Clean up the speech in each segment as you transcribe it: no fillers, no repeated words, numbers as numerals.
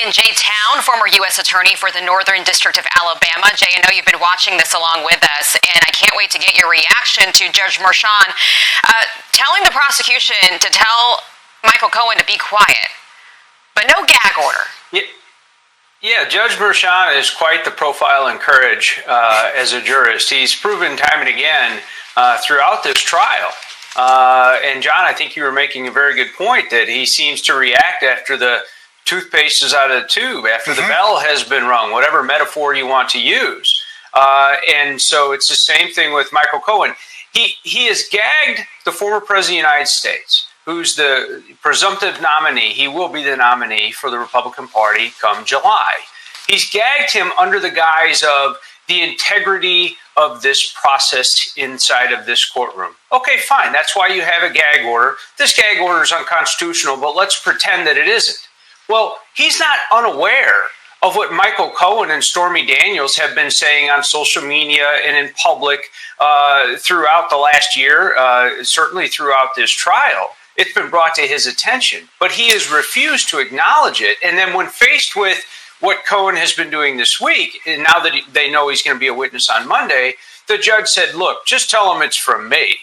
in Jay Town, former U.S. Attorney for the Northern District of Alabama. Jay, I know you've been watching this along with us, and I can't wait to get your reaction to Judge Merchan telling the prosecution to tell Michael Cohen to be quiet, but no gag order. Yeah, Judge Merchan is quite the profile in courage as a jurist. He's proven time and again throughout this trial. And John, I think you were making a very good point that he seems to react after the toothpaste is out of the tube, after the bell has been rung, whatever metaphor you want to use. And so it's the same thing with Michael Cohen. He has gagged the former president of the United States, who's the presumptive nominee. He will be the nominee for the Republican Party come July. He's gagged him under the guise of the integrity of this process inside of this courtroom. Okay, fine. That's why you have a gag order. This gag order is unconstitutional, but let's pretend that it isn't. Well, he's not unaware of what Michael Cohen and Stormy Daniels have been saying on social media and in public throughout the last year, certainly throughout this trial. It's been brought to his attention, but he has refused to acknowledge it. And then when faced with what Cohen has been doing this week, and now that they know he's going to be a witness on Monday, the judge said, look, just tell him it's from me.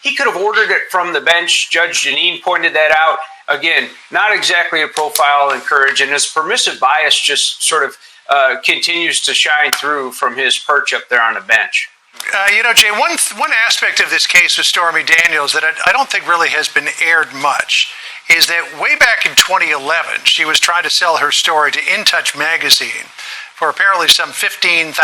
He could have ordered it from the bench. Judge Janine pointed that out. Again, not exactly a profile in courage, and his permissive bias just sort of continues to shine through from his perch up there on the bench. Jay, one aspect of this case with Stormy Daniels that I don't think really has been aired much is that way back in 2011, she was trying to sell her story to In Touch magazine for apparently some $15,000.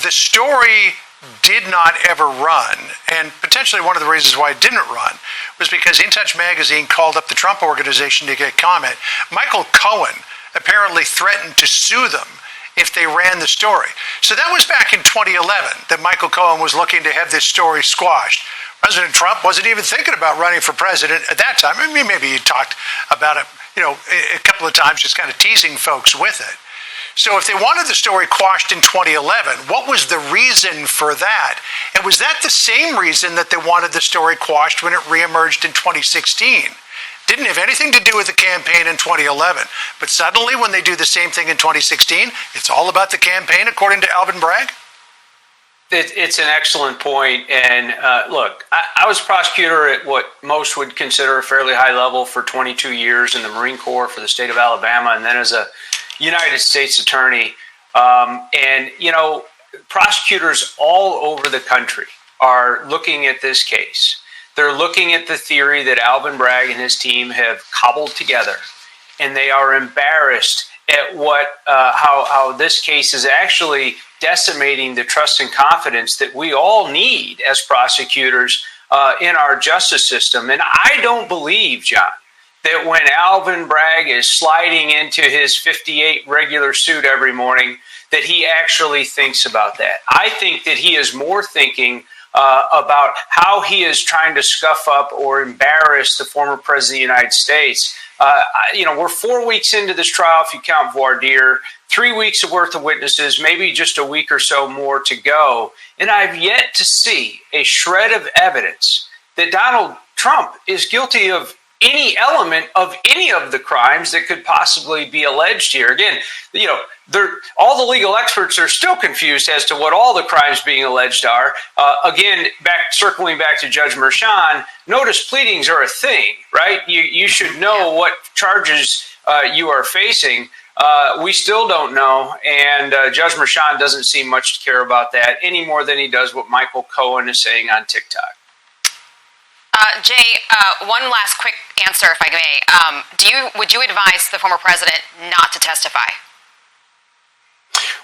The story did not ever run, and potentially one of the reasons why it didn't run was because In Touch magazine called up the Trump organization to get comment. Michael Cohen apparently threatened to sue them if they ran the story. So that was back in 2011 that Michael Cohen was looking to have this story squashed. President Trump wasn't even thinking about running for president at that time. I mean, maybe he talked about it, a couple of times, just kind of teasing folks with it. So if they wanted the story quashed in 2011, what was the reason for that? And was that the same reason that they wanted the story quashed when it reemerged in 2016? Didn't have anything to do with the campaign in 2011. But suddenly, when they do the same thing in 2016, it's all about the campaign, according to Alvin Bragg? It's an excellent point. And look, I was prosecutor at what most would consider a fairly high level for 22 years in the Marine Corps for the state of Alabama, and then as a United States attorney. Prosecutors all over the country are looking at this case. They're looking at the theory that Alvin Bragg and his team have cobbled together, and they are embarrassed at how this case is actually decimating the trust and confidence that we all need as prosecutors in our justice system. And I don't believe, John, that when Alvin Bragg is sliding into his 58 regular suit every morning, that he actually thinks about that. I think that he is more thinking about how he is trying to scuff up or embarrass the former president of the United States. We're 4 weeks into this trial, if you count voir dire, 3 weeks worth of witnesses, maybe just a week or so more to go. And I've yet to see a shred of evidence that Donald Trump is guilty of any element of any of the crimes that could possibly be alleged here. Again, all the legal experts are still confused as to what all the crimes being alleged are. Circling back to Judge Merchan, notice pleadings are a thing, right? You should know what charges you are facing. We still don't know, and Judge Merchan doesn't seem much to care about that any more than he does what Michael Cohen is saying on TikTok. Jay, one last quick answer, if I may. Would you advise the former president not to testify?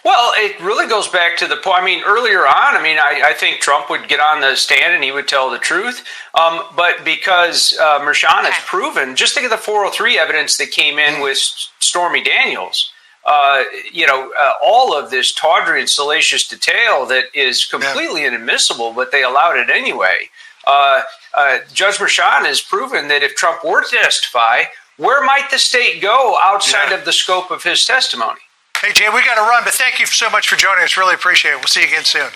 Well, it really goes back to the point. Earlier on, I think Trump would get on the stand and he would tell the truth. But because Merchan has proven, just think of the 403 evidence that came in with Stormy Daniels. All of this tawdry and salacious detail that is completely inadmissible, but they allowed it anyway. Judge Merchan has proven that if Trump were to testify, where might the state go outside of the scope of his testimony? Hey, Jay, we got to run, but thank you so much for joining us. Really appreciate it. We'll see you again soon.